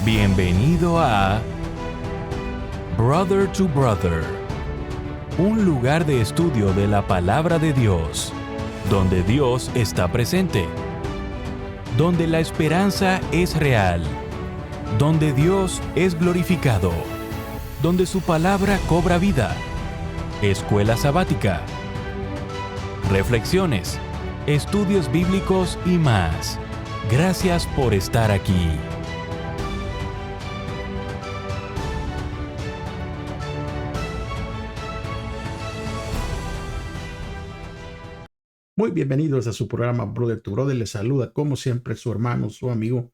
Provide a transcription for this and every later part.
Bienvenido a Brother to Brother, un lugar de estudio de la palabra de Dios, donde Dios está presente, donde la esperanza es real, donde Dios es glorificado, donde su palabra cobra vida. Escuela sabática, reflexiones, estudios bíblicos y más. Gracias por estar aquí. Muy bienvenidos a su programa Brother to Brother. Les saluda como siempre su hermano, su amigo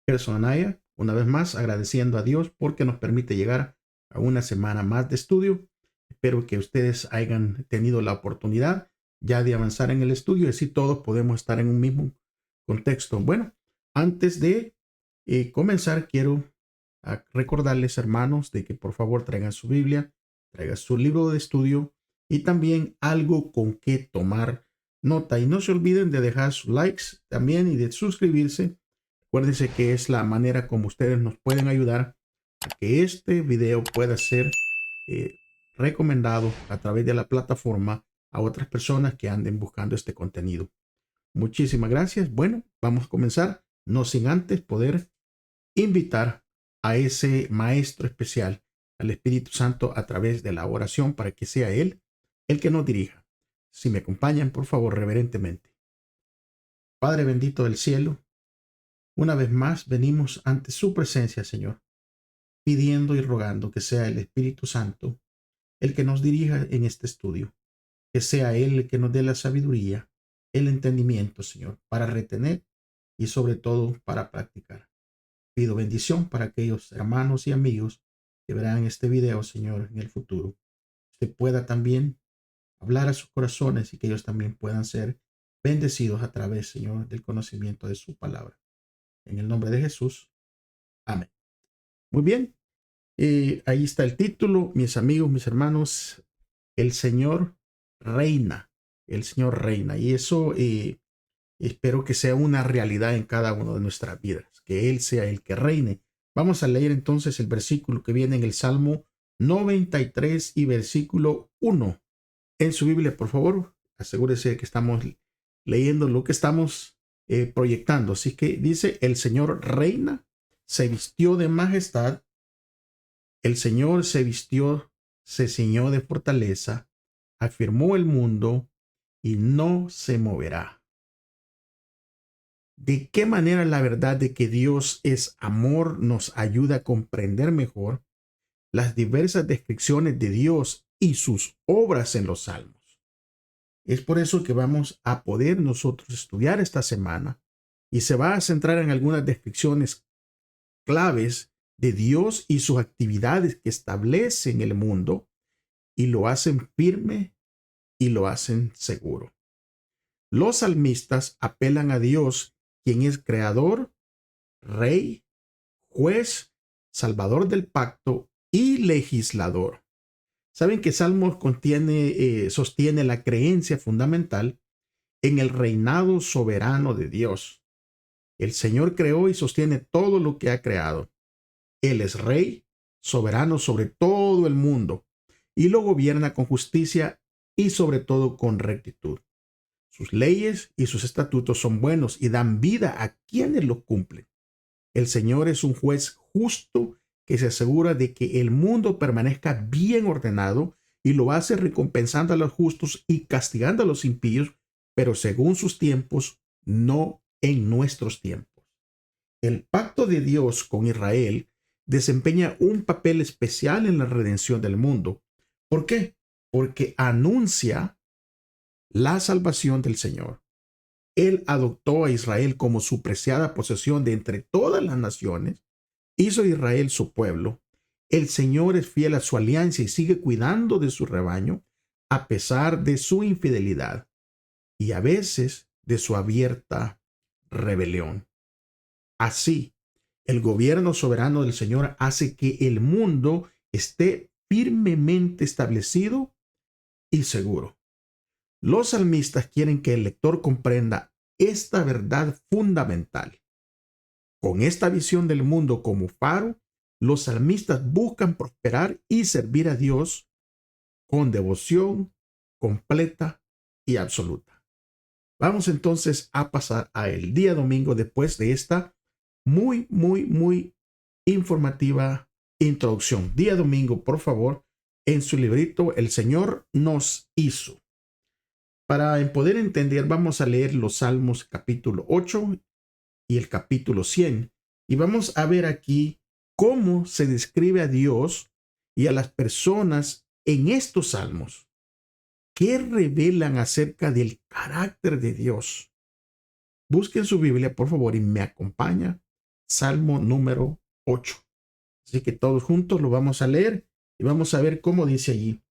Gerson Anaya. Una vez más agradeciendo a Dios porque nos permite llegar a una semana más de estudio. Espero que ustedes hayan tenido la oportunidad ya de avanzar en el estudio y así todos podemos estar en un mismo contexto. Bueno, antes de comenzar quiero recordarles, hermanos, de que por favor traigan su Biblia, traigan su libro de estudio y también algo con que tomar nota. Y no se olviden de dejar sus likes también y de suscribirse. Acuérdense que es la manera como ustedes nos pueden ayudar a que este video pueda ser recomendado a través de la plataforma a otras personas que anden buscando este contenido. Muchísimas gracias. Bueno, vamos a comenzar, no sin antes poder invitar a ese maestro especial, al Espíritu Santo, a través de la oración para que sea Él el que nos dirija. Si me acompañan, por favor, reverentemente. Padre bendito del cielo, una vez más venimos ante su presencia, Señor, pidiendo y rogando que sea el Espíritu Santo el que nos dirija en este estudio, que sea Él el que nos dé la sabiduría, el entendimiento, Señor, para retener y sobre todo para practicar. Pido bendición para aquellos hermanos y amigos que verán este video, Señor, en el futuro. Que pueda también hablar a sus corazones y que ellos también puedan ser bendecidos a través, Señor, del conocimiento de su palabra. En el nombre de Jesús. Amén. Muy bien. Ahí está el título, mis amigos, mis hermanos. El Señor reina. El Señor reina. Y eso espero que sea una realidad en cada una de nuestras vidas. Que Él sea el que reine. Vamos a leer entonces el versículo que viene en el Salmo 93 y versículo 1. En su Biblia, por favor, asegúrese de que estamos leyendo lo que estamos proyectando. Así que dice, el Señor reina, se vistió de majestad, el Señor se vistió, se ciñó de fortaleza, afirmó el mundo y no se moverá. ¿De qué manera la verdad de que Dios es amor nos ayuda a comprender mejor las diversas descripciones de Dios y sus obras en los Salmos? Es por eso que vamos a poder nosotros estudiar esta semana y se va a centrar en algunas descripciones claves de Dios y sus actividades que establecen el mundo y lo hacen firme y lo hacen seguro. Los salmistas apelan a Dios, quien es creador, rey, juez, salvador del pacto y legislador. Saben que Salmos sostiene la creencia fundamental en el reinado soberano de Dios. El Señor creó y sostiene todo lo que ha creado. Él es rey, soberano sobre todo el mundo, y lo gobierna con justicia y sobre todo con rectitud. Sus leyes y sus estatutos son buenos y dan vida a quienes los cumplen. El Señor es un juez justo que se asegura de que el mundo permanezca bien ordenado y lo hace recompensando a los justos y castigando a los impíos, pero según sus tiempos, no en nuestros tiempos. El pacto de Dios con Israel desempeña un papel especial en la redención del mundo. ¿Por qué? Porque anuncia la salvación del Señor. Él adoptó a Israel como su preciada posesión de entre todas las naciones, hizo a Israel su pueblo. El Señor es fiel a su alianza y sigue cuidando de su rebaño a pesar de su infidelidad y a veces de su abierta rebelión. Así, el gobierno soberano del Señor hace que el mundo esté firmemente establecido y seguro. Los salmistas quieren que el lector comprenda esta verdad fundamental. Con esta visión del mundo como faro, los salmistas buscan prosperar y servir a Dios con devoción completa y absoluta. Vamos entonces a pasar a el día domingo después de esta muy informativa introducción. Día domingo, por favor, en su librito El Señor nos hizo. Para poder entender, vamos a leer los Salmos capítulo 8 y el capítulo 100. Y vamos a ver aquí cómo se describe a Dios y a las personas en estos salmos, que revelan acerca del carácter de Dios. Busquen su Biblia, por favor, y me acompaña. Salmo número 8. Así que todos juntos lo vamos a leer y vamos a ver cómo dice allí,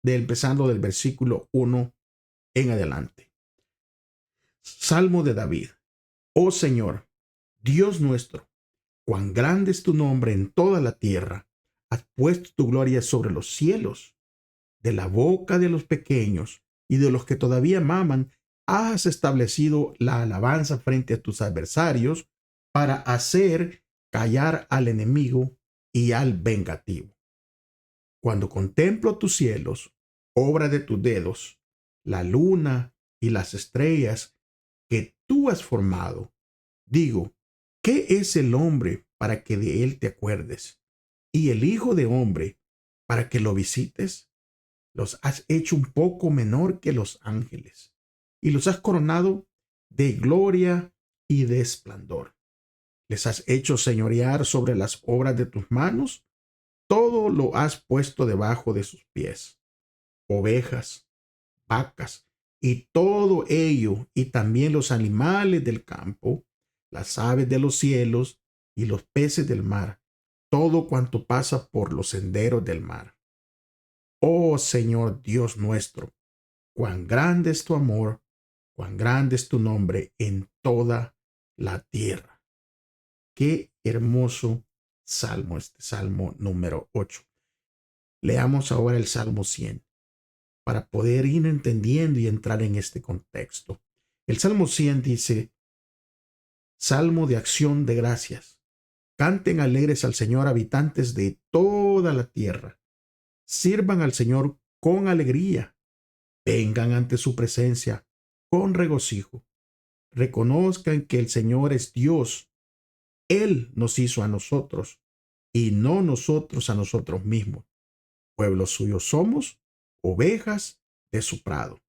empezando del versículo 1 en adelante. Salmo de David. Oh Señor, Dios nuestro, cuán grande es tu nombre en toda la tierra. Has puesto tu gloria sobre los cielos. De la boca de los pequeños y de los que todavía maman, has establecido la alabanza frente a tus adversarios para hacer callar al enemigo y al vengativo. Cuando contemplo tus cielos, obra de tus dedos, la luna y las estrellas que tú has formado, digo, ¿qué es el hombre para que de él te acuerdes? ¿Y el hijo de hombre para que lo visites? Los has hecho un poco menor que los ángeles, y los has coronado de gloria y de esplendor. Les has hecho señorear sobre las obras de tus manos, todo lo has puesto debajo de sus pies. Ovejas, vacas, y todo ello, y también los animales del campo, las aves de los cielos y los peces del mar, todo cuanto pasa por los senderos del mar. Oh Señor Dios nuestro, cuán grande es tu amor, cuán grande es tu nombre en toda la tierra. Qué hermoso salmo, este salmo número 8. Leamos ahora el Salmo 100 para poder ir entendiendo y entrar en este contexto. El Salmo 100 dice, Salmo de acción de gracias. Canten alegres al Señor, habitantes de toda la tierra. Sirvan al Señor con alegría. Vengan ante su presencia con regocijo. Reconozcan que el Señor es Dios. Él nos hizo a nosotros y no nosotros a nosotros mismos. Pueblo suyo somos, ovejas de su prado.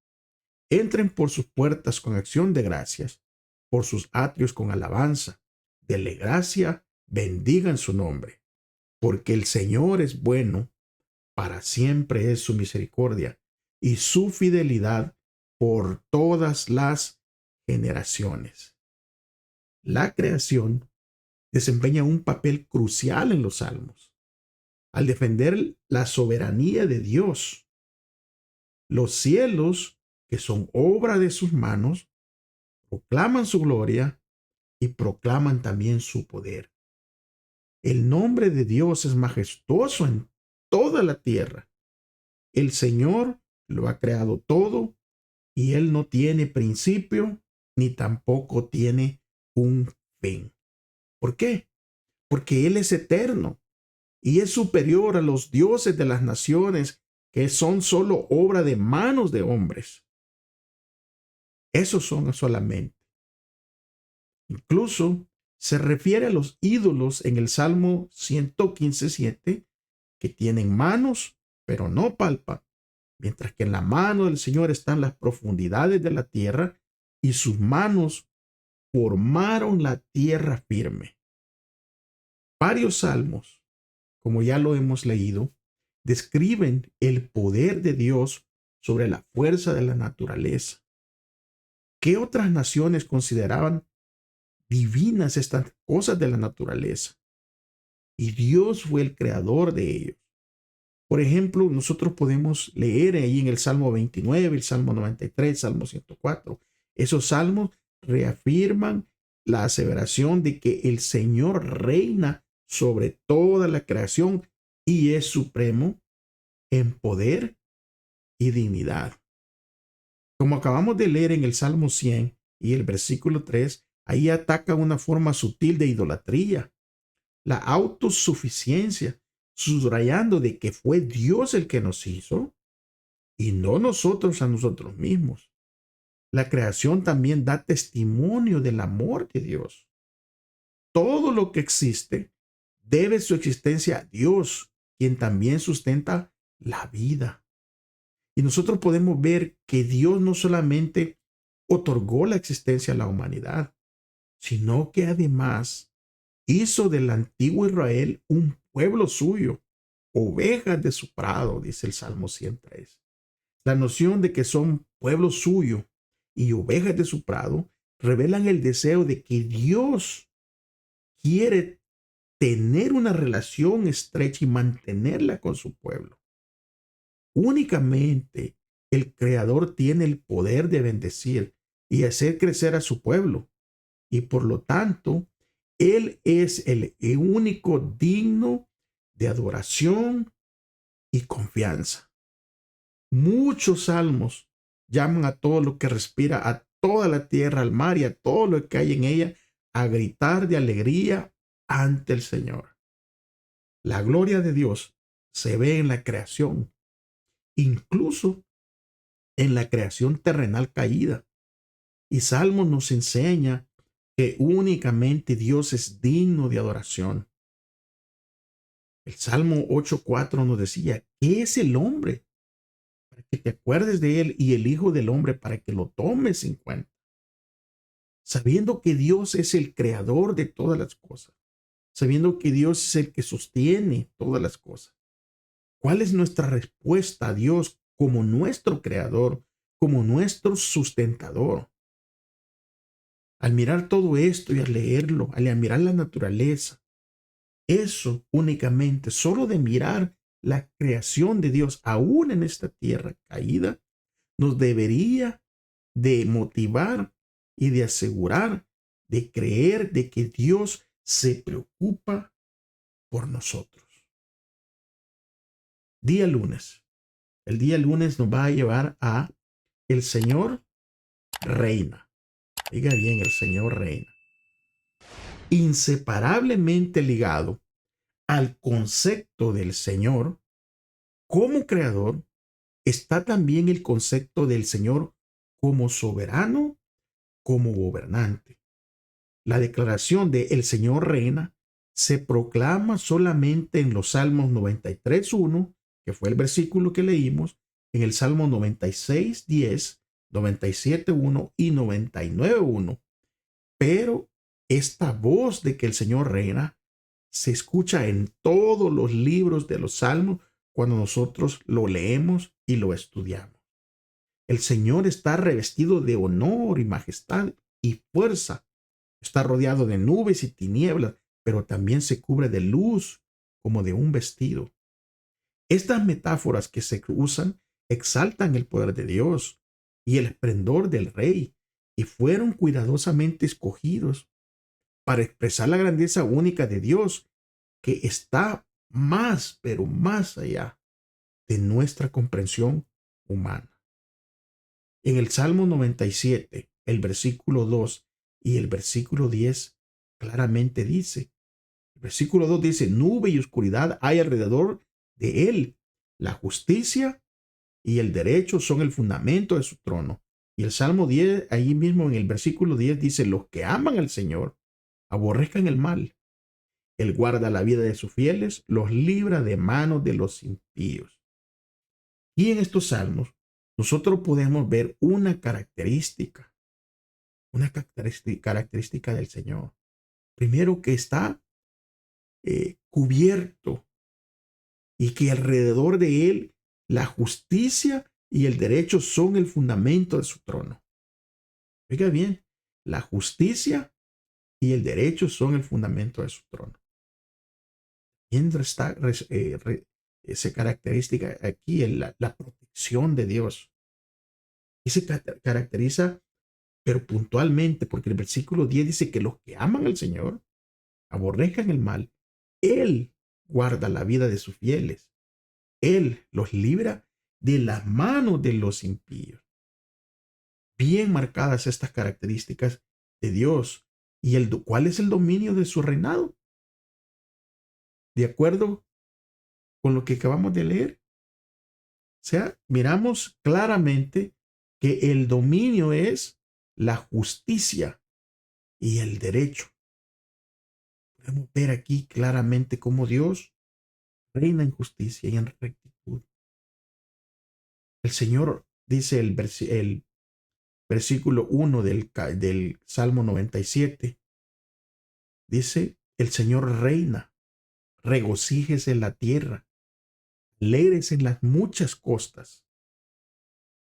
Entren por sus puertas con acción de gracias, por sus atrios con alabanza. Denle gracia, bendigan su nombre. Porque el Señor es bueno, para siempre es su misericordia y su fidelidad por todas las generaciones. La creación desempeña un papel crucial en los salmos, al defender la soberanía de Dios. Los cielos, que son obra de sus manos, proclaman su gloria y proclaman también su poder. El nombre de Dios es majestuoso en toda la tierra. El Señor lo ha creado todo y Él no tiene principio ni tampoco tiene un fin. ¿Por qué? Porque Él es eterno y es superior a los dioses de las naciones que son solo obra de manos de hombres. Esos son solamente. Incluso se refiere a los ídolos en el Salmo 115:7 que tienen manos, pero no palpan, mientras que en la mano del Señor están las profundidades de la tierra y sus manos formaron la tierra firme. Varios salmos, como ya lo hemos leído, describen el poder de Dios sobre la fuerza de la naturaleza. ¿Qué otras naciones consideraban divinas estas cosas de la naturaleza? Y Dios fue el creador de ellos. Por ejemplo, nosotros podemos leer ahí en el Salmo 29, el Salmo 93, Salmo 104. Esos salmos reafirman la aseveración de que el Señor reina sobre toda la creación y es supremo en poder y dignidad. Como acabamos de leer en el Salmo 100 y el versículo 3, Ahí ataca una forma sutil de idolatría, la autosuficiencia, subrayando de que fue Dios el que nos hizo y no nosotros a nosotros mismos. La creación también da testimonio del amor de Dios. Todo lo que existe debe su existencia a Dios, quien también sustenta la vida. Y nosotros podemos ver que Dios no solamente otorgó la existencia a la humanidad, sino que además hizo del antiguo Israel un pueblo suyo, ovejas de su prado, dice el Salmo 103. La noción de que son pueblo suyo y ovejas de su prado revelan el deseo de que Dios quiere tener una relación estrecha y mantenerla con su pueblo. Únicamente el Creador tiene el poder de bendecir y hacer crecer a su pueblo. Y por lo tanto, Él es el único digno de adoración y confianza. Muchos salmos llaman a todo lo que respira, a toda la tierra, al mar y a todo lo que hay en ella, a gritar de alegría ante el Señor. La gloria de Dios se ve en la creación, incluso en la creación terrenal caída. Y Salmos nos enseña que únicamente Dios es digno de adoración. El Salmo 8:4 nos decía, ¿qué es el hombre? Para que te acuerdes de él, y el Hijo del Hombre para que lo tomes en cuenta. Sabiendo que Dios es el creador de todas las cosas, sabiendo que Dios es el que sostiene todas las cosas. ¿Cuál es nuestra respuesta a Dios como nuestro creador, como nuestro sustentador? Al mirar todo esto y al leerlo, al mirar la naturaleza, eso únicamente, solo de mirar la creación de Dios, aún en esta tierra caída, nos debería de motivar y de asegurar, de creer de que Dios se preocupa por nosotros. Día lunes. El día lunes nos va a llevar a el Señor reina. Diga bien, el Señor reina. Inseparablemente ligado al concepto del Señor como creador, está también el concepto del Señor como soberano, como gobernante. La declaración de el Señor reina se proclama solamente en los Salmos 93:1, que fue el versículo que leímos, en el Salmo 96:10, 97:1 y 99:1. Pero esta voz de que el Señor reina se escucha en todos los libros de los Salmos cuando nosotros lo leemos y lo estudiamos. El Señor está revestido de honor y majestad y fuerza. Está rodeado de nubes y tinieblas, pero también se cubre de luz como de un vestido. Estas metáforas que se usan exaltan el poder de Dios y el esplendor del Rey, y fueron cuidadosamente escogidos para expresar la grandeza única de Dios, que está más, pero más allá de nuestra comprensión humana. En el Salmo 97, el versículo 2 y el versículo 10 claramente dice, el versículo 2 dice, nube y oscuridad hay alrededor de él. La justicia y el derecho son el fundamento de su trono. Y el Salmo 10, ahí mismo en el versículo 10 dice, los que aman al Señor aborrezcan el mal. Él guarda la vida de sus fieles, los libra de manos de los impíos. Y en estos salmos, nosotros podemos ver una característica del Señor. Primero, que está cubierto y que alrededor de él la justicia y el derecho son el fundamento de su trono. Oiga bien, la justicia y el derecho son el fundamento de su trono. Esa característica aquí es la protección de Dios. Y se caracteriza, pero puntualmente, porque el versículo 10 dice que los que aman al Señor aborrezcan el mal. Él guarda la vida de sus fieles. Él los libra de las manos de los impíos. Bien marcadas estas características de Dios, ¿Y cuál es el dominio de su reinado? De acuerdo con lo que acabamos de leer. O sea, miramos claramente que el dominio es la justicia y el derecho. Podemos ver aquí claramente cómo Dios reina en justicia y en rectitud. El Señor dice el versículo 1 del Salmo 97, dice, el Señor reina, regocíjese en la tierra, alegres en las muchas costas.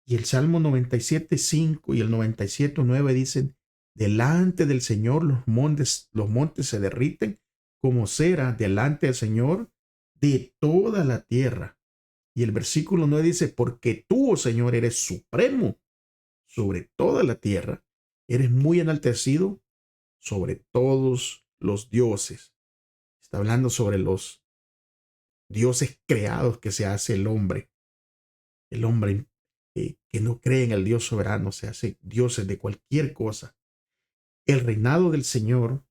Y el Salmo 97:5 y el 97:9 dicen, delante del Señor los montes se derriten como cera delante del Señor de toda la tierra. Y el versículo 9 dice, porque tú, oh Señor, eres supremo sobre toda la tierra, eres muy enaltecido sobre todos los dioses. Está hablando sobre los dioses creados que se hace el hombre. El hombre que no cree en el Dios soberano se hace dioses de cualquier cosa. El reinado del Señor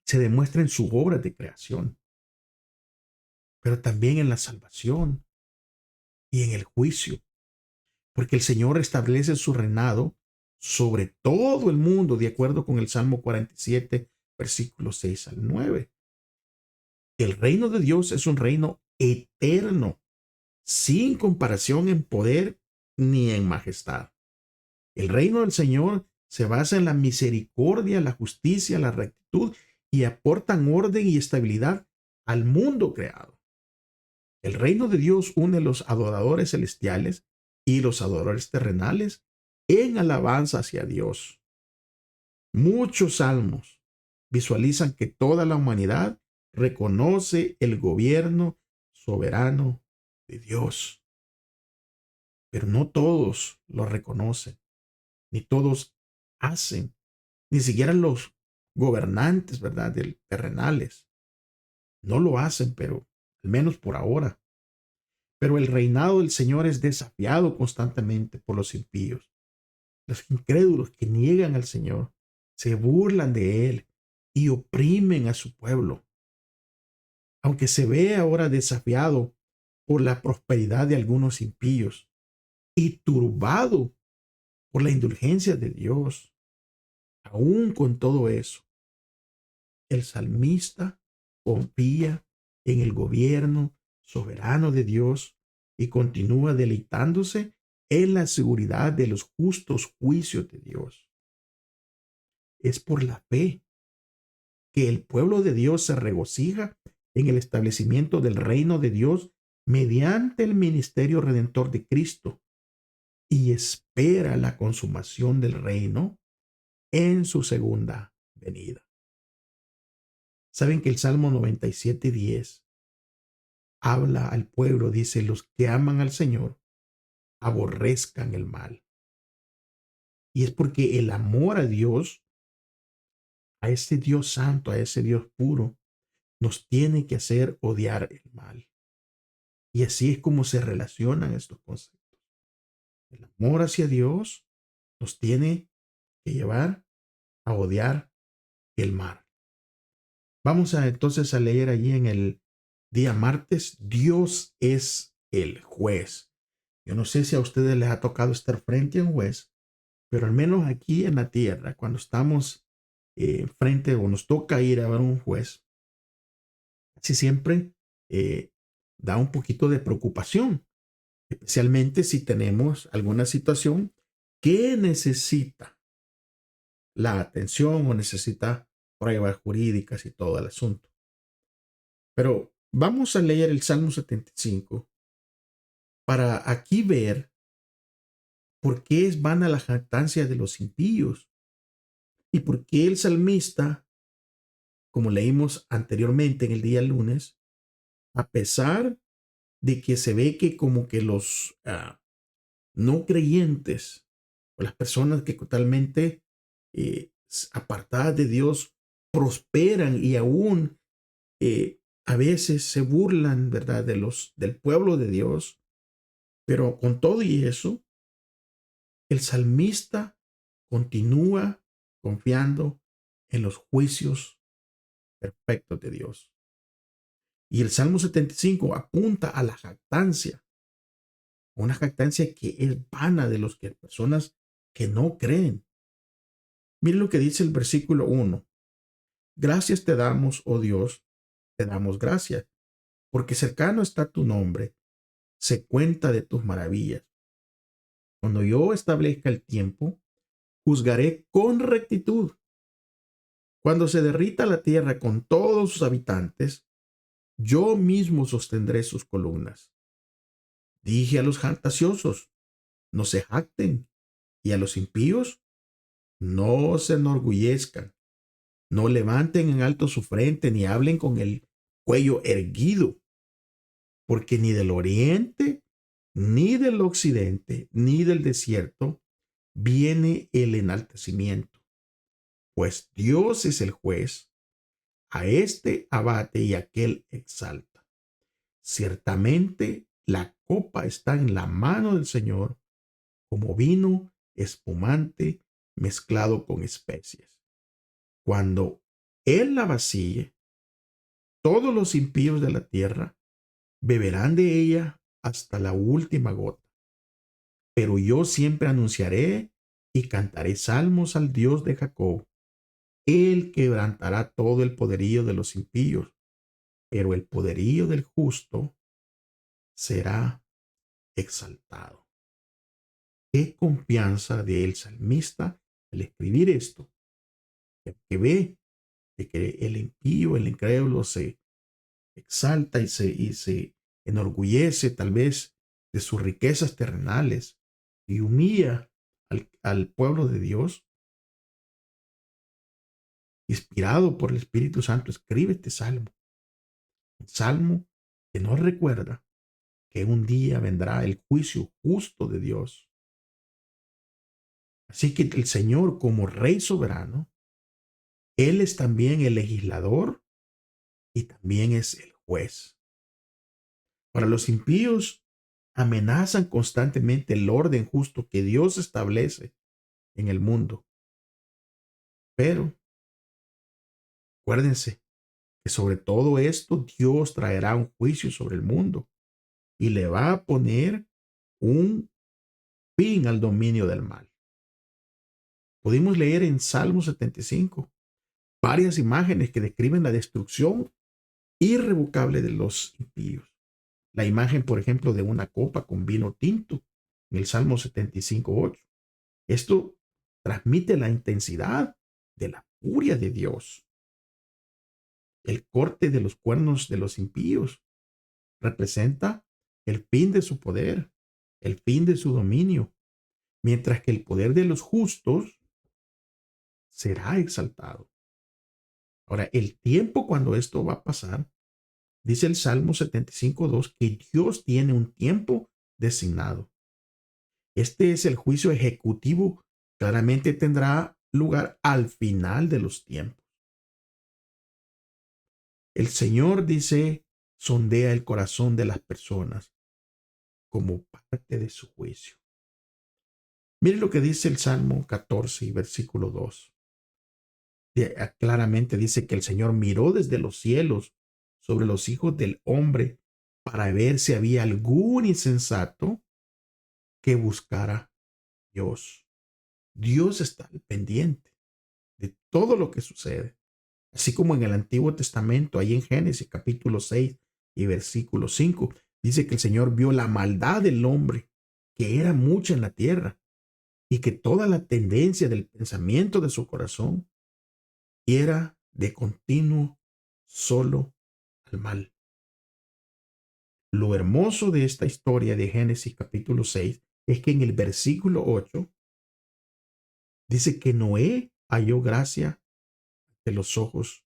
se demuestra en su obra de creación, pero también en la salvación y en el juicio, porque el Señor establece su reinado sobre todo el mundo, de acuerdo con el Salmo 47, versículos 6 al 9. El reino de Dios es un reino eterno, sin comparación en poder ni en majestad. El reino del Señor se basa en la misericordia, la justicia, la rectitud y aportan orden y estabilidad al mundo creado. El reino de Dios une los adoradores celestiales y los adoradores terrenales en alabanza hacia Dios. Muchos salmos visualizan que toda la humanidad reconoce el gobierno soberano de Dios, pero no todos lo reconocen, ni todos hacen, ni siquiera los gobernantes, ¿verdad?, terrenales. No lo hacen, pero al menos por ahora. Pero el reinado del Señor es desafiado constantemente por los impíos. Los incrédulos que niegan al Señor se burlan de Él y oprimen a su pueblo. Aunque se ve ahora desafiado por la prosperidad de algunos impíos y turbado por la indulgencia de Dios, aún con todo eso, el salmista confía en el gobierno soberano de Dios y continúa deleitándose en la seguridad de los justos juicios de Dios. Es por la fe que el pueblo de Dios se regocija en el establecimiento del reino de Dios mediante el ministerio redentor de Cristo y espera la consumación del reino en su segunda venida. Saben que el Salmo 97:10 habla al pueblo, dice, los que aman al Señor aborrezcan el mal. Y es porque el amor a Dios, a ese Dios santo, a ese Dios puro, nos tiene que hacer odiar el mal. Y así es como se relacionan estos conceptos. El amor hacia Dios nos tiene que llevar a odiar el mal. Vamos entonces a leer allí en el día martes, Dios es el juez. Yo no sé si a ustedes les ha tocado estar frente a un juez, pero al menos aquí en la tierra, cuando estamos frente o nos toca ir a ver un juez, casi siempre da un poquito de preocupación, especialmente si tenemos alguna situación que necesita la atención o necesita pruebas jurídicas y todo el asunto. Pero vamos a leer el Salmo 75 para aquí ver por qué es vana la jactancia de los impíos y por qué el salmista, como leímos anteriormente en el día lunes, a pesar de que se ve que como que los no creyentes o las personas que totalmente apartadas de Dios prosperan y aún a veces se burlan, ¿verdad?, del pueblo de Dios, pero con todo y eso, el salmista continúa confiando en los juicios perfectos de Dios. Y el Salmo 75 apunta a la jactancia, una jactancia que es vana de los que personas que no creen. Miren lo que dice el versículo 1. Gracias te damos, oh Dios, te damos gracias, porque cercano está tu nombre, se cuenta de tus maravillas. Cuando yo establezca el tiempo, juzgaré con rectitud. Cuando se derrita la tierra con todos sus habitantes, yo mismo sostendré sus columnas. Dije a los jactanciosos, no se jacten, y a los impíos, no se enorgullezcan. No levanten en alto su frente, ni hablen con el cuello erguido, porque ni del oriente, ni del occidente, ni del desierto viene el enaltecimiento. Pues Dios es el juez, a este abate y a aquel exalta. Ciertamente la copa está en la mano del Señor, como vino espumante mezclado con especias. Cuando Él la vacíe, todos los impíos de la tierra beberán de ella hasta la última gota. Pero yo siempre anunciaré y cantaré salmos al Dios de Jacob. Él quebrantará todo el poderío de los impíos, pero el poderío del justo será exaltado. Qué confianza del salmista al escribir esto, que ve de que el impío, el incrédulo se exalta y se enorgullece tal vez de sus riquezas terrenales y humilla al pueblo de Dios. Inspirado por el Espíritu Santo, escribe este salmo. Un salmo que nos recuerda que un día vendrá el juicio justo de Dios. Así que el Señor, como Rey soberano, Él es también el legislador y también es el juez. Para los impíos, amenazan constantemente el orden justo que Dios establece en el mundo. Pero acuérdense que sobre todo esto Dios traerá un juicio sobre el mundo y le va a poner un fin al dominio del mal. Pudimos leer en Salmo 75 varias imágenes que describen la destrucción irrevocable de los impíos. La imagen, por ejemplo, de una copa con vino tinto en el Salmo 75:8. Esto transmite la intensidad de la furia de Dios. El corte de los cuernos de los impíos representa el fin de su poder, el fin de su dominio, mientras que el poder de los justos será exaltado. Ahora, el tiempo cuando esto va a pasar, dice el Salmo 75:2, que Dios tiene un tiempo designado. Este es el juicio ejecutivo, claramente tendrá lugar al final de los tiempos. El Señor, dice, sondea el corazón de las personas como parte de su juicio. Mire lo que dice el Salmo 14 y versículo 2. Claramente dice que el Señor miró desde los cielos sobre los hijos del hombre para ver si había algún insensato que buscara a Dios. Dios está al pendiente de todo lo que sucede. Así como en el Antiguo Testamento, ahí en Génesis capítulo 6 y versículo 5, dice que el Señor vio la maldad del hombre, que era mucha en la tierra, y que toda la tendencia del pensamiento de su corazón era de continuo solo al mal. Lo hermoso de esta historia de Génesis capítulo 6 es que en el versículo 8 dice que Noé halló gracia de los ojos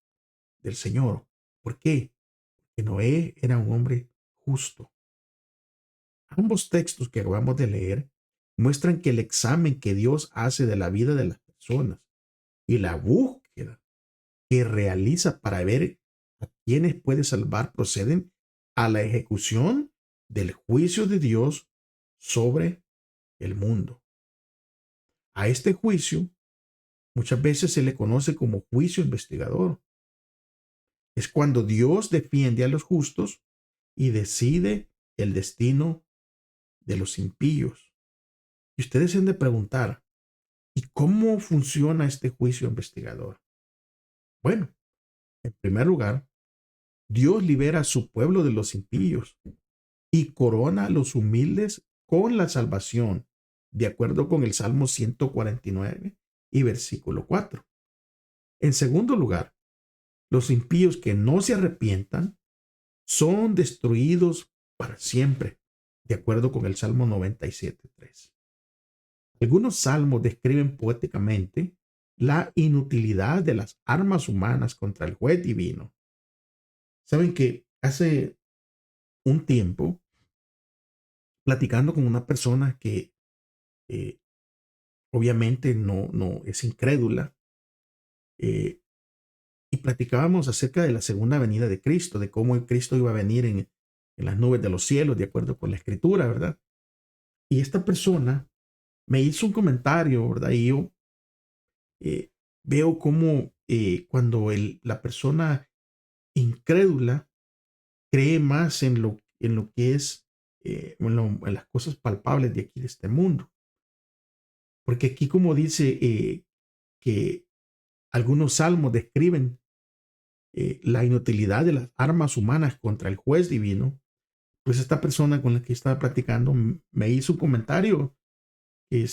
del Señor. ¿Por qué? Porque Noé era un hombre justo. Ambos textos que acabamos de leer muestran que el examen que Dios hace de la vida de las personas y la búsqueda que realiza para ver a quienes puede salvar proceden a la ejecución del juicio de Dios sobre el mundo. A este juicio Muchas veces se le conoce como juicio investigador. Es cuando Dios defiende a los justos y decide el destino de los impíos. Y ustedes se han de preguntar, ¿y cómo funciona este juicio investigador? Bueno, en primer lugar, Dios libera a su pueblo de los impíos y corona a los humildes con la salvación, de acuerdo con el Salmo 149 y versículo 4. En segundo lugar, los impíos que no se arrepientan son destruidos para siempre, de acuerdo con el Salmo 97:3. Algunos salmos describen poéticamente la inutilidad de las armas humanas contra el juez divino. Saben que hace un tiempo, platicando con una persona que eh, obviamente no es incrédula, eh, y platicábamos acerca de la segunda venida de Cristo, de cómo Cristo iba a venir en las nubes de los cielos, de acuerdo con la escritura, ¿verdad? Y esta persona me hizo un comentario, ¿verdad? Y yo eh, veo cómo cuando la persona incrédula cree más en lo que es, en las cosas palpables de aquí, de este mundo. Porque aquí como dice que algunos salmos describen la inutilidad de las armas humanas contra el juez divino, pues esta persona con la que estaba platicando me hizo un comentario que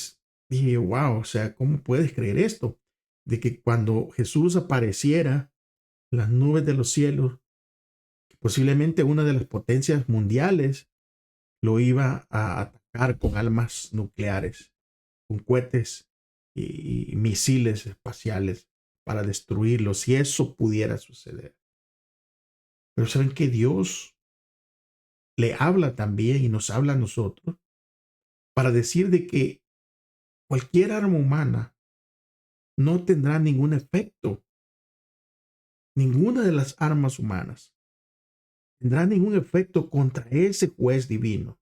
dije, wow, o sea, ¿cómo puedes creer esto? De que cuando Jesús apareciera en las nubes de los cielos, posiblemente una de las potencias mundiales lo iba a atacar con armas nucleares, con cohetes y misiles espaciales para destruirlo, si eso pudiera suceder. Pero saben que Dios le habla también y nos habla a nosotros para decir de que cualquier arma humana no tendrá ningún efecto. Ninguna de las armas humanas tendrá ningún efecto contra ese juez divino.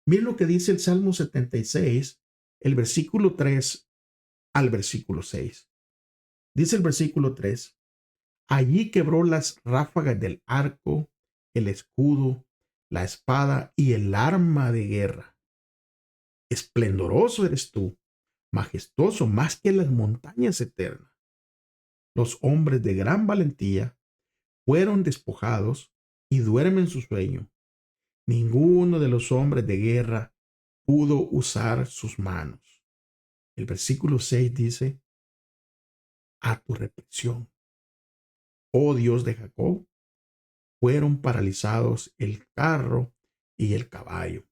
Miren lo que dice el Salmo 76, el versículo 3 al versículo 6. Dice el versículo 3, allí quebró las ráfagas del arco, el escudo, la espada y el arma de guerra. Esplendoroso eres tú, majestuoso más que las montañas eternas. Los hombres de gran valentía fueron despojados y duermen su sueño. Ninguno de los hombres de guerra pudo usar sus manos. El versículo 6 dice, a tu represión, oh Dios de Jacob, fueron paralizados el carro y el caballo.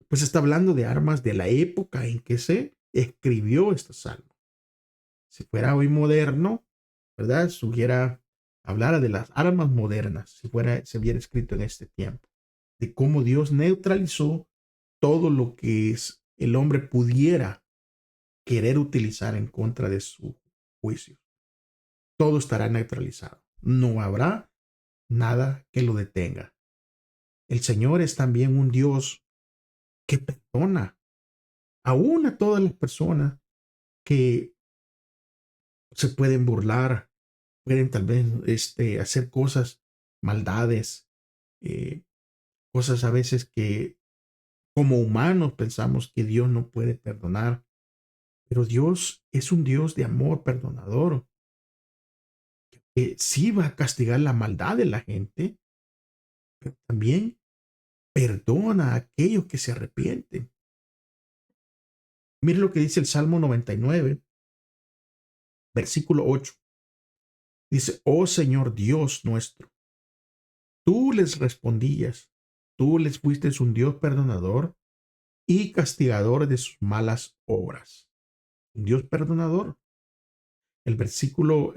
Pues está hablando de armas de la época en que se escribió este salmo. Si fuera hoy moderno, ¿verdad? Sugiera hablar de las armas modernas, se hubiera escrito en este tiempo, de cómo Dios neutralizó todo lo que el hombre pudiera querer utilizar en contra de su juicio. Todo estará neutralizado. No habrá nada que lo detenga. El Señor es también un Dios que perdona aún a todas las personas que se pueden burlar, pueden tal vez hacer cosas, maldades, eh, cosas a veces que como humanos pensamos que Dios no puede perdonar, pero Dios es un Dios de amor perdonador, que sí va a castigar la maldad de la gente, pero también perdona a aquellos que se arrepienten. Mire lo que dice el Salmo 99, versículo 8. Dice, oh Señor Dios nuestro, tú les respondías, tú les fuiste un Dios perdonador y castigador de sus malas obras. Un Dios perdonador. El versículo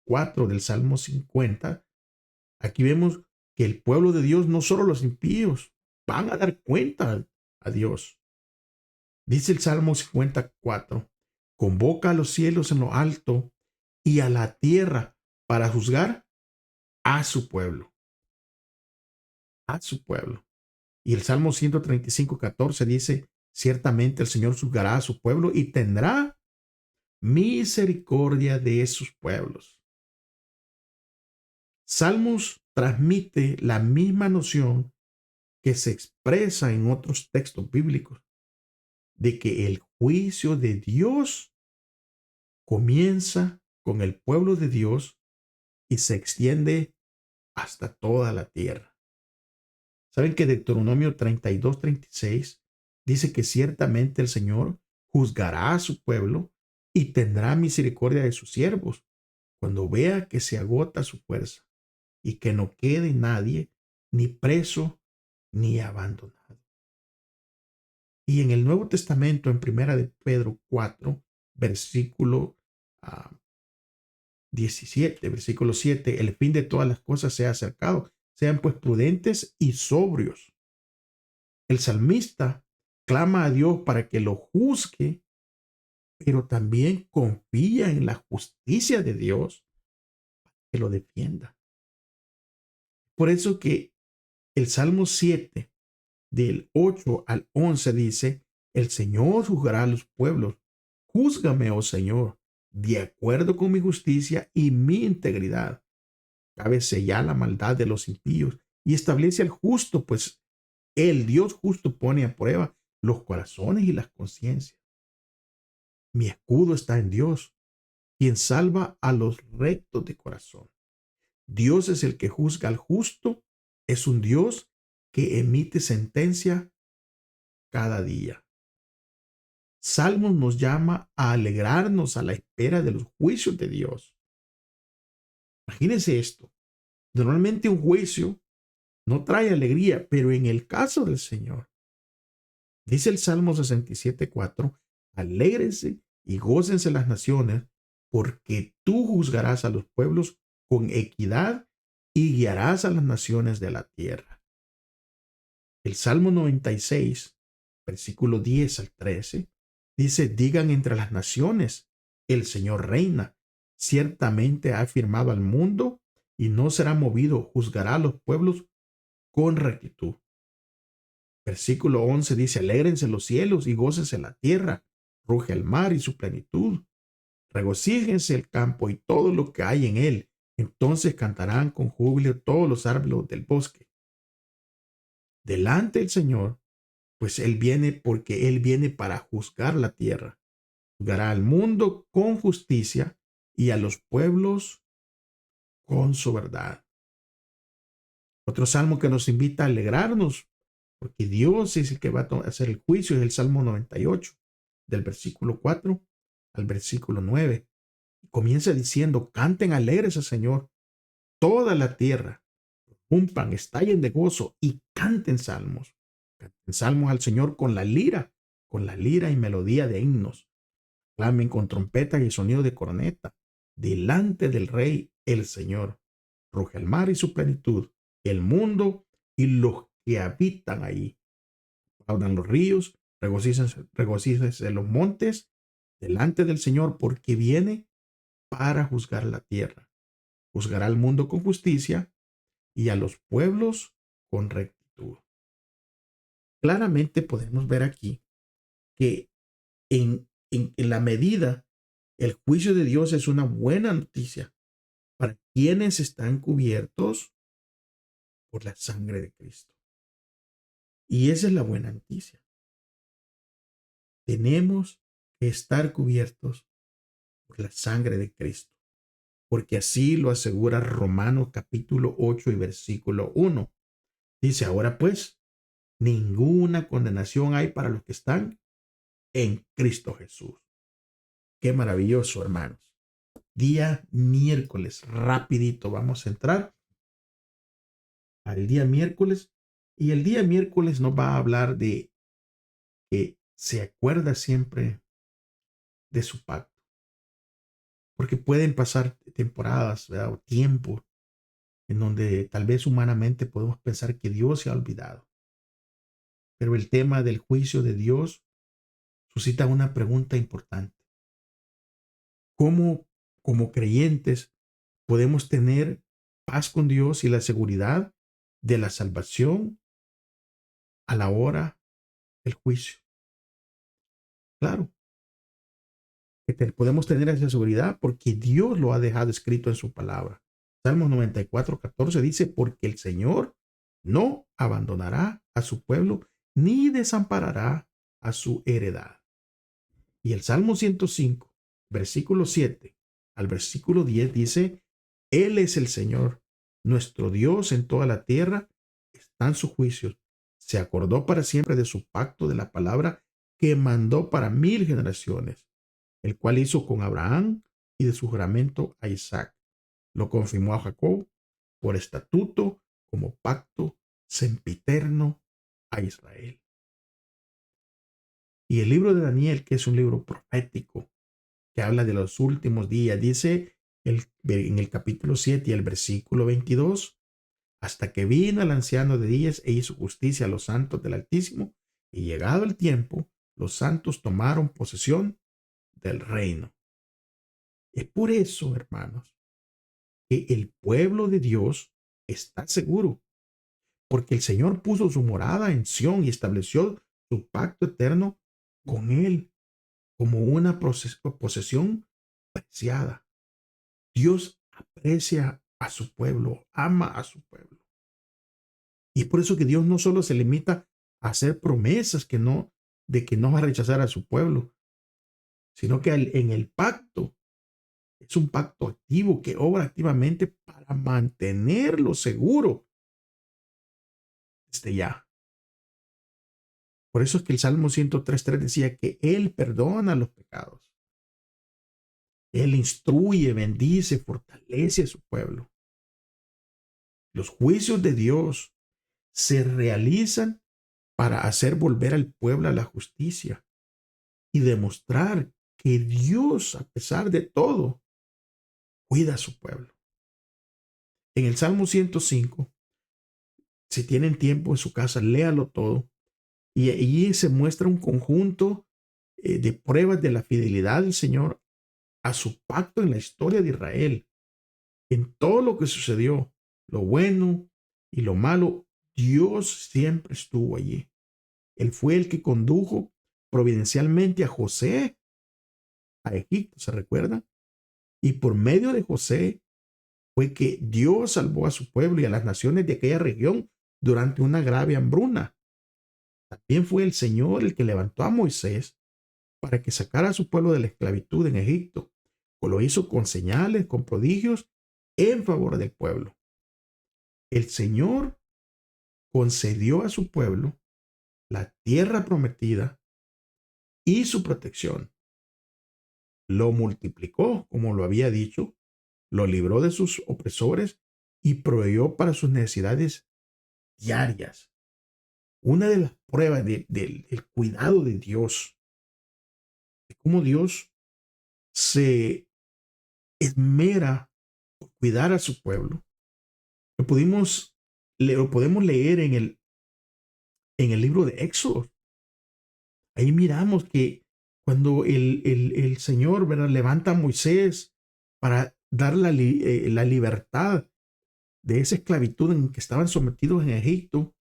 4 del Salmo 50, aquí vemos que el pueblo de Dios, no solo los impíos, van a dar cuenta a Dios. Dice el Salmo 54, convoca a los cielos en lo alto y a la tierra para juzgar a su pueblo. A su pueblo. Y el Salmo 135:14 dice, ciertamente el Señor juzgará a su pueblo y tendrá misericordia de sus pueblos. Salmos transmite la misma noción que se expresa en otros textos bíblicos, de que el juicio de Dios comienza con el pueblo de Dios y se extiende hasta toda la tierra. ¿Saben que Deuteronomio 32:36 dice que ciertamente el Señor juzgará a su pueblo y tendrá misericordia de sus siervos cuando vea que se agota su fuerza y que no quede nadie ni preso ni abandonado? Y en el Nuevo Testamento, en Primera de Pedro 4, versículo 17, versículo 7, el fin de todas las cosas se ha acercado. Sean pues prudentes y sobrios. El salmista clama a Dios para que lo juzgue, pero también confía en la justicia de Dios que lo defienda. Por eso que el Salmo 7, del 8 al 11 dice, el Señor juzgará a los pueblos. Júzgame, oh Señor, de acuerdo con mi justicia y mi integridad. Cabe sellar la maldad de los impíos y establece al justo, pues el Dios justo pone a prueba los corazones y las conciencias. Mi escudo está en Dios, quien salva a los rectos de corazón. Dios es el que juzga al justo, es un Dios que emite sentencia cada día. Salmos nos llama a alegrarnos a la espera de los juicios de Dios. Imagínense esto. Normalmente un juicio no trae alegría, pero en el caso del Señor, dice el Salmo 67:4, alégrense y gócense las naciones, porque tú juzgarás a los pueblos con equidad y guiarás a las naciones de la tierra. El Salmo 96, versículo 10 al 13, dice, digan entre las naciones, el Señor reina, ciertamente ha firmado al mundo y no será movido, juzgará a los pueblos con rectitud. Versículo 11 dice, alégrense los cielos y gócese la tierra, ruge el mar y su plenitud, regocíjense el campo y todo lo que hay en él, entonces cantarán con júbilo todos los árboles del bosque. Delante del Señor, pues Él viene porque Él viene para juzgar la tierra, juzgará al mundo con justicia y a los pueblos con su verdad. Otro salmo que nos invita a alegrarnos, porque Dios es el que va a hacer el juicio, es el Salmo 98, del versículo 4 al versículo 9. Comienza diciendo, canten alegres al Señor, toda la tierra, rumpan, estallen de gozo y canten salmos. Canten salmos al Señor con la lira y melodía de himnos. Clamen con trompeta y sonido de corneta, delante del Rey, el Señor. Ruge el mar y su plenitud, el mundo y los que habitan ahí. Aplaudan los ríos, regocíjense los montes, delante del Señor, porque viene para juzgar la tierra. Juzgará al mundo con justicia y a los pueblos con rectitud. Claramente podemos ver aquí que en la medida el juicio de Dios es una buena noticia para quienes están cubiertos por la sangre de Cristo. Y esa es la buena noticia. Tenemos que estar cubiertos por la sangre de Cristo, porque así lo asegura Romanos capítulo 8 y versículo 1. Dice, ahora pues, ninguna condenación hay para los que están en Cristo Jesús. Qué maravilloso, hermanos. Día miércoles, rapidito vamos a entrar al día miércoles, y el día miércoles nos va a hablar de que se acuerda siempre de su pacto, porque pueden pasar temporadas, ¿verdad? O tiempo en donde tal vez humanamente podemos pensar que Dios se ha olvidado, pero el tema del juicio de Dios suscita una pregunta importante. ¿Cómo, como creyentes, podemos tener paz con Dios y la seguridad de la salvación a la hora del juicio? Claro, podemos tener esa seguridad porque Dios lo ha dejado escrito en su palabra. Salmos 94:14 dice, porque el Señor no abandonará a su pueblo ni desamparará a su heredad. Y el Salmo 105, versículo 7 al versículo 10 dice, Él es el Señor, nuestro Dios en toda la tierra, están sus juicios. Se acordó para siempre de su pacto, de la palabra que mandó para 1000 generaciones, el cual hizo con Abraham y de su juramento a Isaac. Lo confirmó a Jacob por estatuto como pacto sempiterno a Israel. Y el libro de Daniel, que es un libro profético, que habla de los últimos días, dice en el capítulo 7 y el versículo 22, hasta que vino el anciano de días e hizo justicia a los santos del Altísimo, y llegado el tiempo, los santos tomaron posesión del reino. Es por eso, hermanos, que el pueblo de Dios está seguro, porque el Señor puso su morada en Sión y estableció su pacto eterno con él como una posesión preciada. Dios aprecia a su pueblo, ama a su pueblo. Y es por eso que Dios no solo se limita a hacer promesas de que no va a rechazar a su pueblo, sino que en el pacto es un pacto activo que obra activamente para mantenerlo seguro desde ya. Por eso es que el Salmo 103:3 decía que Él perdona los pecados. Él instruye, bendice, fortalece a su pueblo. Los juicios de Dios se realizan para hacer volver al pueblo a la justicia y demostrar que Dios, a pesar de todo, cuida a su pueblo. En el Salmo 105, si tienen tiempo en su casa, léalo todo. Y allí se muestra un conjunto de pruebas de la fidelidad del Señor a su pacto en la historia de Israel. En todo lo que sucedió, lo bueno y lo malo, Dios siempre estuvo allí. Él fue el que condujo providencialmente a José a Egipto, ¿se recuerdan? Y por medio de José fue que Dios salvó a su pueblo y a las naciones de aquella región durante una grave hambruna. También fue el Señor el que levantó a Moisés para que sacara a su pueblo de la esclavitud en Egipto, o lo hizo con señales, con prodigios en favor del pueblo. El Señor concedió a su pueblo la tierra prometida y su protección. Lo multiplicó, como lo había dicho, lo libró de sus opresores y proveyó para sus necesidades diarias. Una de las pruebas del cuidado de Dios, de cómo Dios se esmera por cuidar a su pueblo, lo podemos leer en el libro de Éxodo. Ahí miramos que cuando el Señor, ¿verdad?, levanta a Moisés para dar la libertad de esa esclavitud en que estaban sometidos en Egipto,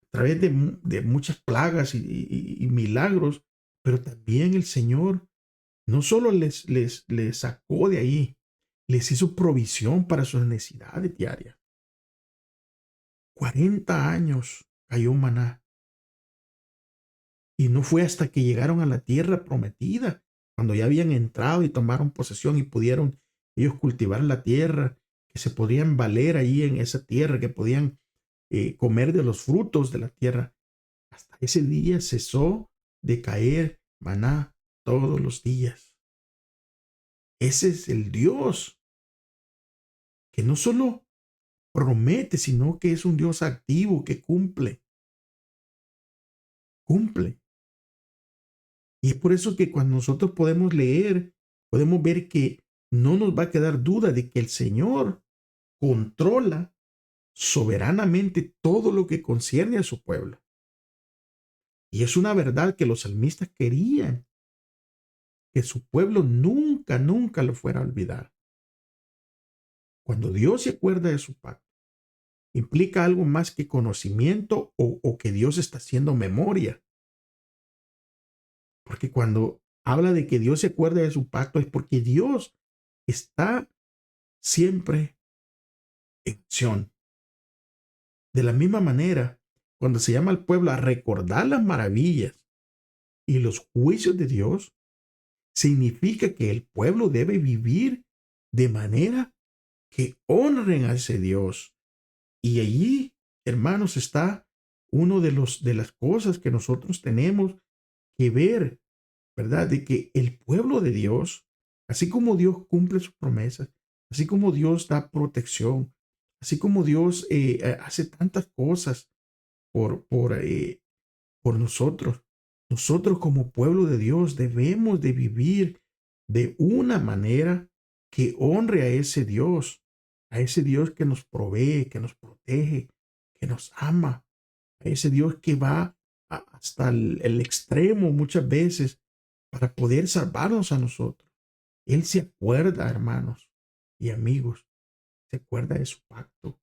a través de muchas plagas y milagros, pero también el Señor no solo les sacó de ahí, les hizo provisión para sus necesidades diarias. 40 años cayó maná. Y no fue hasta que llegaron a la tierra prometida, cuando ya habían entrado y tomaron posesión y pudieron ellos cultivar la tierra, que se podían valer ahí en esa tierra, que podían comer de los frutos de la tierra. Hasta ese día cesó de caer maná todos los días. Ese es el Dios que no solo promete, sino que es un Dios activo que cumple. Cumple. Y es por eso que cuando nosotros podemos leer, podemos ver que no nos va a quedar duda de que el Señor controla soberanamente todo lo que concierne a su pueblo. Y es una verdad que los salmistas querían que su pueblo nunca, nunca lo fuera a olvidar. Cuando Dios se acuerda de su pacto, implica algo más que conocimiento o que Dios está haciendo memoria. Porque cuando habla de que Dios se acuerda de su pacto, es porque Dios está siempre en acción. De la misma manera, cuando se llama al pueblo a recordar las maravillas y los juicios de Dios, significa que el pueblo debe vivir de manera que honren a ese Dios. Y allí, hermanos, está uno de las cosas que nosotros tenemos que ver, ¿verdad? De que el pueblo de Dios, así como Dios cumple sus promesas, así como Dios da protección, así como Dios hace tantas cosas por nosotros, nosotros como pueblo de Dios debemos de vivir de una manera que honre a ese Dios que nos provee, que nos protege, que nos ama, a ese Dios que va hasta el extremo muchas veces para poder salvarnos a nosotros. Él se acuerda, hermanos y amigos, se acuerda de su pacto.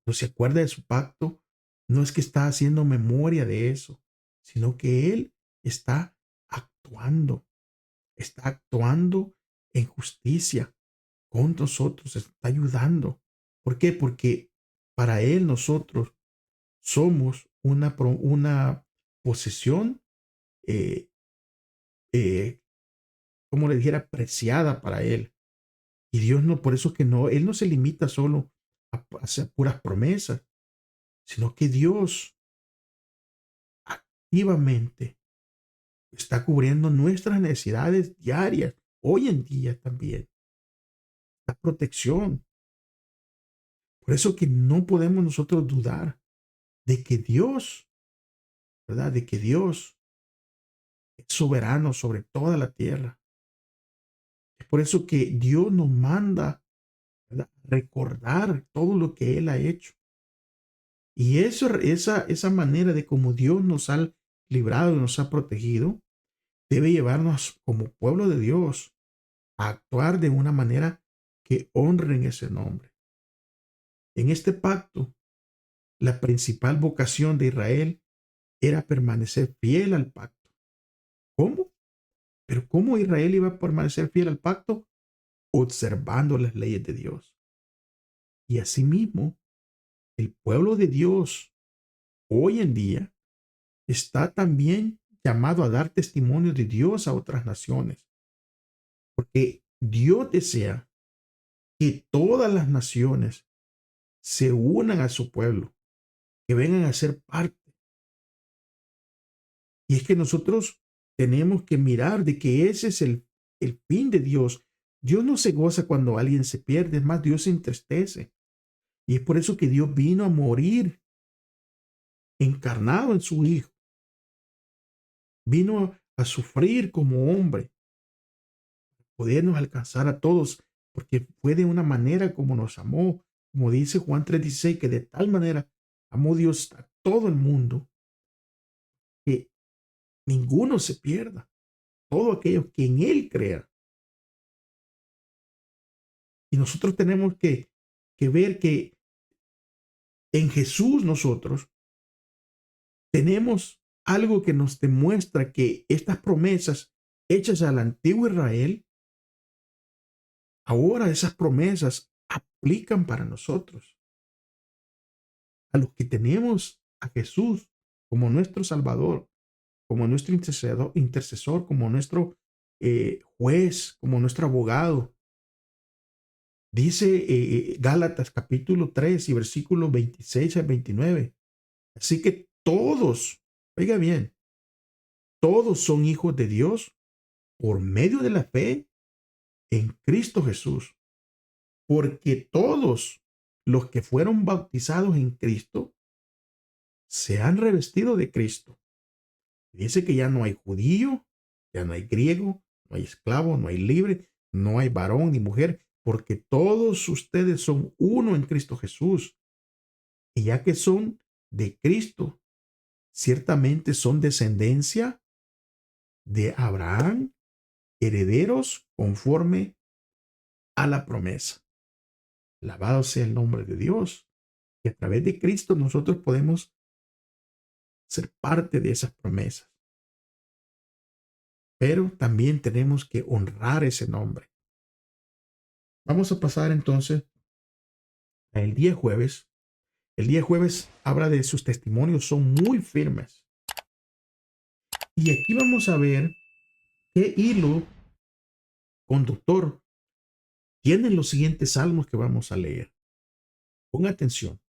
No se acuerda de su pacto, no es que está haciendo memoria de eso, sino que Él está actuando en justicia con nosotros, está ayudando. ¿Por qué? Porque para Él nosotros somos una posesión, eh, eh, como le dijera, preciada para Él. Y Dios no, por eso que no, Él no se limita solo a hacer puras promesas, sino que Dios activamente está cubriendo nuestras necesidades diarias, hoy en día también, la protección. Por eso que no podemos nosotros dudar de que Dios, ¿verdad? De que Dios es soberano sobre toda la tierra. Es por eso que Dios nos manda, ¿verdad?, recordar todo lo que Él ha hecho. Y esa manera de cómo Dios nos ha librado y nos ha protegido, debe llevarnos como pueblo de Dios a actuar de una manera que honren ese nombre. En este pacto, la principal vocación de Israel era permanecer fiel al pacto. ¿Cómo? Pero ¿cómo Israel iba a permanecer fiel al pacto? Observando las leyes de Dios. Y asimismo, el pueblo de Dios hoy en día está también llamado a dar testimonio de Dios a otras naciones. Porque Dios desea que todas las naciones se unan a su pueblo, que vengan a ser parte. Y es que nosotros tenemos que mirar de que ese es el fin de Dios. Dios no se goza cuando alguien se pierde, es más, Dios se entristece. Y es por eso que Dios vino a morir encarnado en su Hijo. Vino a sufrir como hombre, podernos alcanzar a todos, porque fue de una manera como nos amó, como dice Juan 3:16, que de tal manera amó Dios a todo el mundo, que ninguno se pierda, todo aquello que en Él crea. Y nosotros tenemos que ver que en Jesús nosotros tenemos algo que nos demuestra que estas promesas hechas al antiguo Israel, ahora esas promesas aplican para nosotros, a los que tenemos a Jesús como nuestro Salvador, como nuestro intercesor, como nuestro juez, como nuestro abogado. Dice Gálatas capítulo 3 y versículos 26 al 29. Así que todos, oiga bien, todos son hijos de Dios por medio de la fe en Cristo Jesús. Porque todos los que fueron bautizados en Cristo se han revestido de Cristo. Dice que ya no hay judío, ya no hay griego, no hay esclavo, no hay libre, no hay varón ni mujer, porque todos ustedes son uno en Cristo Jesús. Y ya que son de Cristo, ciertamente son descendencia de Abraham, herederos conforme a la promesa. Alabado sea el nombre de Dios. Y a través de Cristo nosotros podemos ser parte de esas promesas. pero también tenemos que honrar ese nombre. Vamos a pasar entonces al día jueves. El día jueves habla de sus testimonios, son muy firmes. Y aquí vamos a ver qué hilo conductor tienen los siguientes salmos que vamos a leer. Pon atención.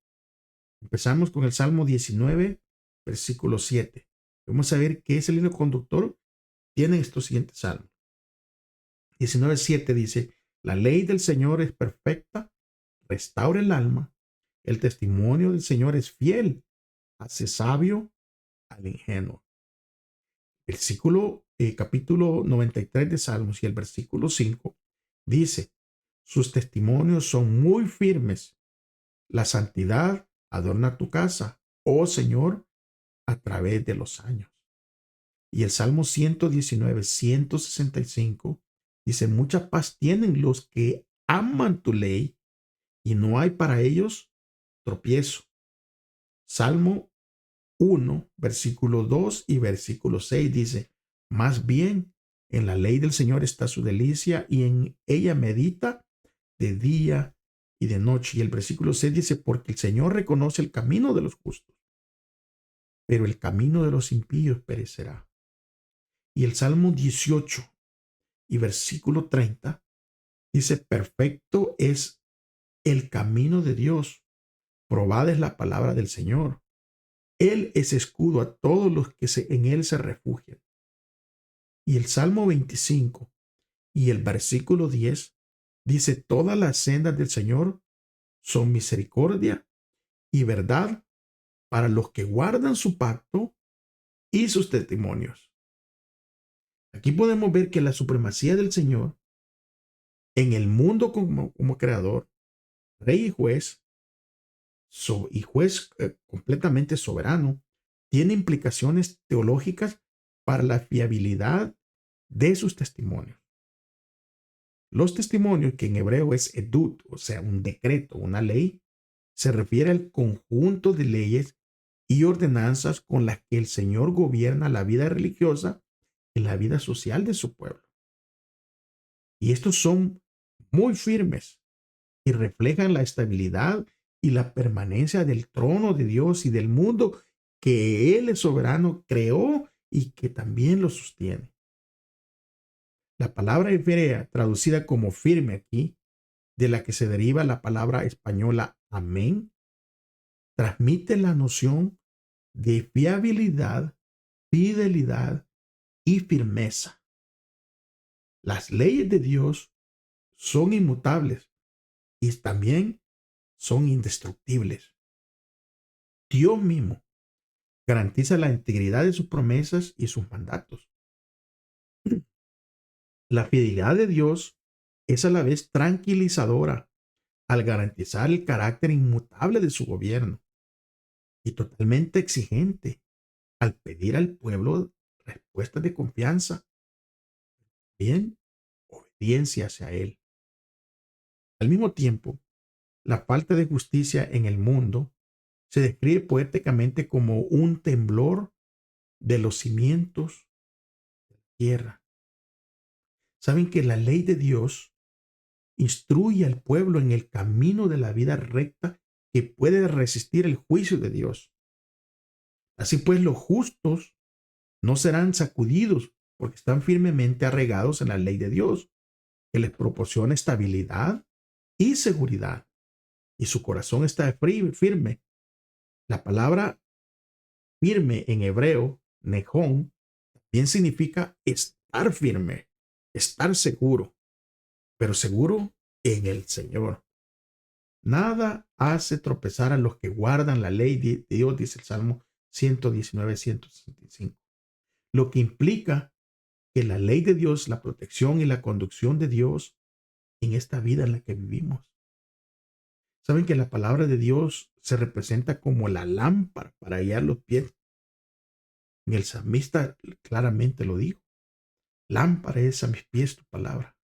Empezamos con el Salmo 19, versículo 7. Vamos a ver qué es el hilo conductor. Tienen estos siguientes salmos. 19:7 dice: la ley del Señor es perfecta, restaura el alma. El testimonio del Señor es fiel, hace sabio al ingenuo. Capítulo 93 de Salmos y el versículo 5 dice: sus testimonios son muy firmes. La santidad adorna tu casa, oh Señor, a través de los años. Y el Salmo 119, 165 dice: mucha paz tienen los que aman tu ley y no hay para ellos tropiezo. Salmo 1, versículo 2 y versículo 6 dice: más bien en la ley del Señor está su delicia y en ella medita de día y de noche. Y el versículo 6 dice: porque el Señor reconoce el camino de los justos, pero el camino de los impíos perecerá. Y el Salmo 18 y versículo 30 dice: perfecto es el camino de Dios, probada es la palabra del Señor. Él es escudo a todos los que en él se refugian. Y el Salmo 25 y el versículo 10 dice: todas las sendas del Señor son misericordia y verdad para los que guardan su pacto y sus testimonios. Aquí podemos ver que la supremacía del Señor en el mundo como creador, rey y juez, completamente soberano, tiene implicaciones teológicas para la fiabilidad de sus testimonios. Los testimonios, que en hebreo es edut, o sea, un decreto, una ley, se refiere al conjunto de leyes y ordenanzas con las que el Señor gobierna la vida religiosa y la vida social de su pueblo. Y estos son muy firmes y reflejan la estabilidad y la permanencia del trono de Dios y del mundo que Él, es soberano, creó y que también lo sostiene. La palabra hebrea traducida como firme aquí, de la que se deriva la palabra española amén, transmite la noción de fiabilidad, fidelidad y firmeza. Las leyes de Dios son inmutables y también son indestructibles. Dios mismo garantiza la integridad de sus promesas y sus mandatos. La fidelidad de Dios es a la vez tranquilizadora al garantizar el carácter inmutable de su gobierno y totalmente exigente al pedir al pueblo respuestas de confianza, bien, obediencia hacia Él. Al mismo tiempo, la falta de justicia en el mundo se describe poéticamente como un temblor de los cimientos de la tierra. Saben que la ley de Dios instruye al pueblo en el camino de la vida recta que puede resistir el juicio de Dios. Así pues, los justos no serán sacudidos porque están firmemente arraigados en la ley de Dios, que les proporciona estabilidad y seguridad. Y su corazón está firme. La palabra firme en hebreo, nejón, bien significa estar firme, estar seguro, pero seguro en el Señor. Nada hace tropezar a los que guardan la ley de Dios, dice el Salmo 119, 165. Lo que implica que la ley de Dios, la protección y la conducción de Dios en esta vida en la que vivimos. Saben que la palabra de Dios se representa como la lámpara para guiar los pies. Y el salmista claramente lo dijo: lámpara es a mis pies tu palabra.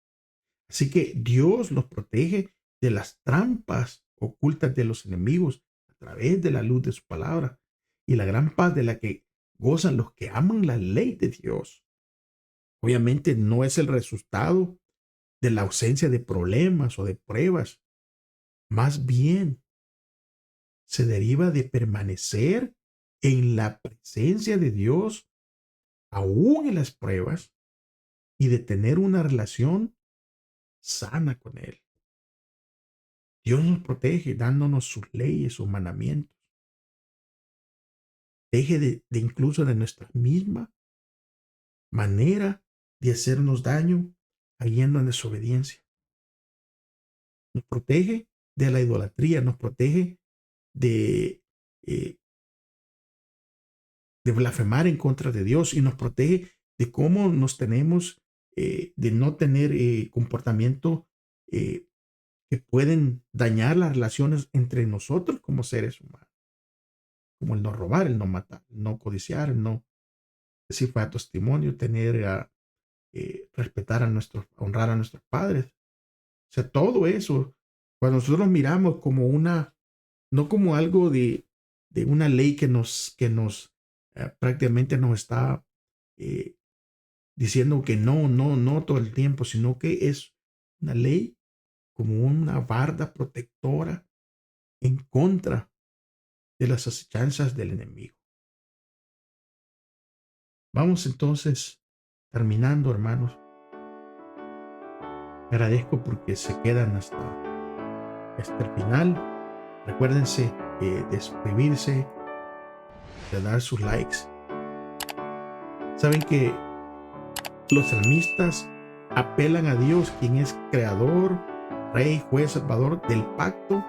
Así que Dios los protege de las trampas ocultas de los enemigos a través de la luz de su palabra y la gran paz de la que gozan los que aman la ley de Dios. Obviamente no es el resultado de la ausencia de problemas o de pruebas. Más bien se deriva de permanecer en la presencia de Dios, aún en las pruebas, y de tener una relación sana con Él. Dios nos protege dándonos sus leyes, sus mandamientos. Deje de incluso de nuestra misma manera de hacernos daño, yendo en desobediencia. Nos protege de la idolatría, nos protege de, eh, de blasfemar en contra de Dios, y nos protege de cómo nos tenemos, de no tener comportamiento que pueden dañar las relaciones entre nosotros como seres humanos, como el no robar, el no matar, el no codiciar, el no decir falso testimonio, tener respetar a nuestros, honrar a nuestros padres. O sea, todo eso, cuando nosotros miramos como una, no como algo de una ley que nos prácticamente nos está eh, diciendo que no, no, no todo el tiempo, sino que es una ley como una barda protectora en contra de las acechanzas del enemigo. Vamos entonces terminando, hermanos. Agradezco porque se quedan hasta el final. Recuérdense de suscribirse, de dar sus likes. Saben que los salmistas apelan a Dios, quien es creador, rey, juez, salvador del pacto,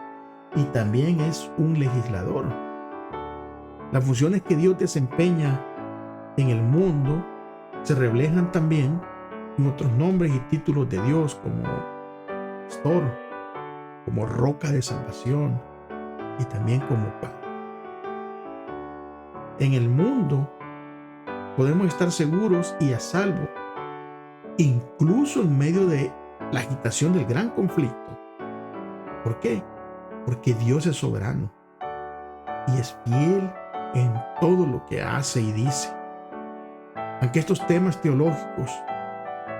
y también es un legislador. Las funciones que Dios desempeña en el mundo se reflejan también en otros nombres y títulos de Dios, como pastor, como roca de salvación y también como Padre. En el mundo podemos estar seguros y a salvo, incluso en medio de la agitación del gran conflicto. ¿Por qué? Porque Dios es soberano y es fiel en todo lo que hace y dice. Aunque estos temas teológicos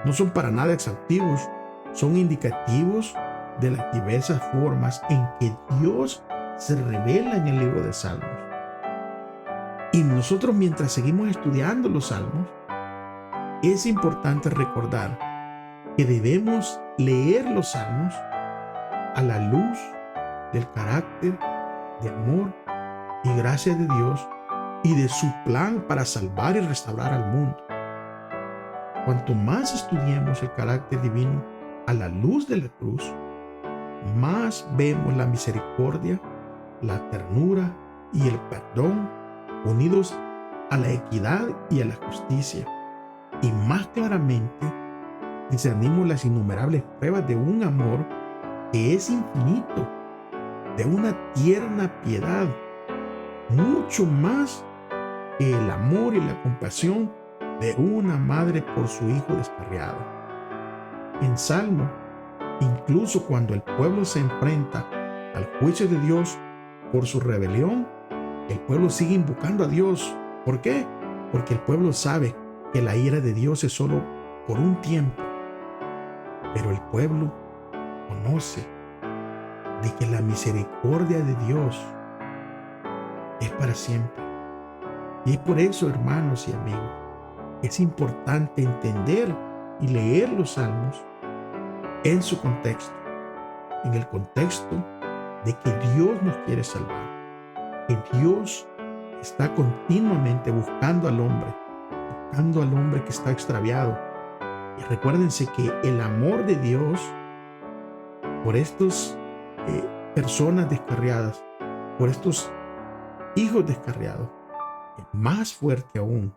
no son para nada exhaustivos, son indicativos de las diversas formas en que Dios se revela en el libro de Salmos. Y nosotros, mientras seguimos estudiando los Salmos, es importante recordar que debemos leer los Salmos a la luz del carácter de amor y gracia de Dios y de su plan para salvar y restaurar al mundo. Cuanto más estudiemos el carácter divino a la luz de la cruz, más vemos la misericordia, la ternura y el perdón unidos a la equidad y a la justicia. Y más claramente discernimos las innumerables pruebas de un amor que es infinito, de una tierna piedad, mucho más que el amor y la compasión de una madre por su hijo descarriado. En Salmo, incluso cuando el pueblo se enfrenta al juicio de Dios por su rebelión, el pueblo sigue invocando a Dios. ¿Por qué? Porque el pueblo sabe que la ira de Dios es solo por un tiempo, pero el pueblo conoce de que la misericordia de Dios es para siempre. Y es por eso, hermanos y amigos, es importante entender y leer los salmos en su contexto, en el contexto de que Dios nos quiere salvar, que Dios está continuamente buscando al hombre que está extraviado. Y recuérdense que el amor de Dios por estas personas descarriadas, por estos hijos descarriados, es más fuerte aún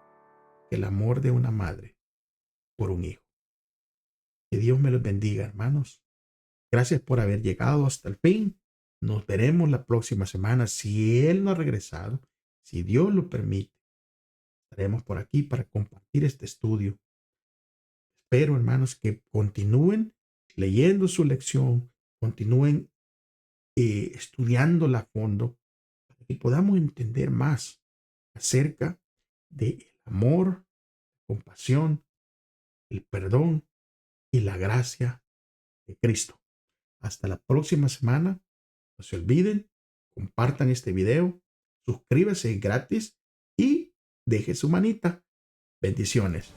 que el amor de una madre por un hijo. Que Dios me los bendiga, hermanos. Gracias por haber llegado hasta el fin. Nos veremos la próxima semana. Si Él no ha regresado, si Dios lo permite, estaremos por aquí para compartir este estudio. Espero, hermanos, que continúen leyendo su lección, continúen estudiándola a fondo, para que podamos entender más acerca del amor, compasión el perdón y la gracia de Cristo. Hasta la próxima semana. No se olviden, compartan este video, suscríbase gratis y deje su manita. Bendiciones.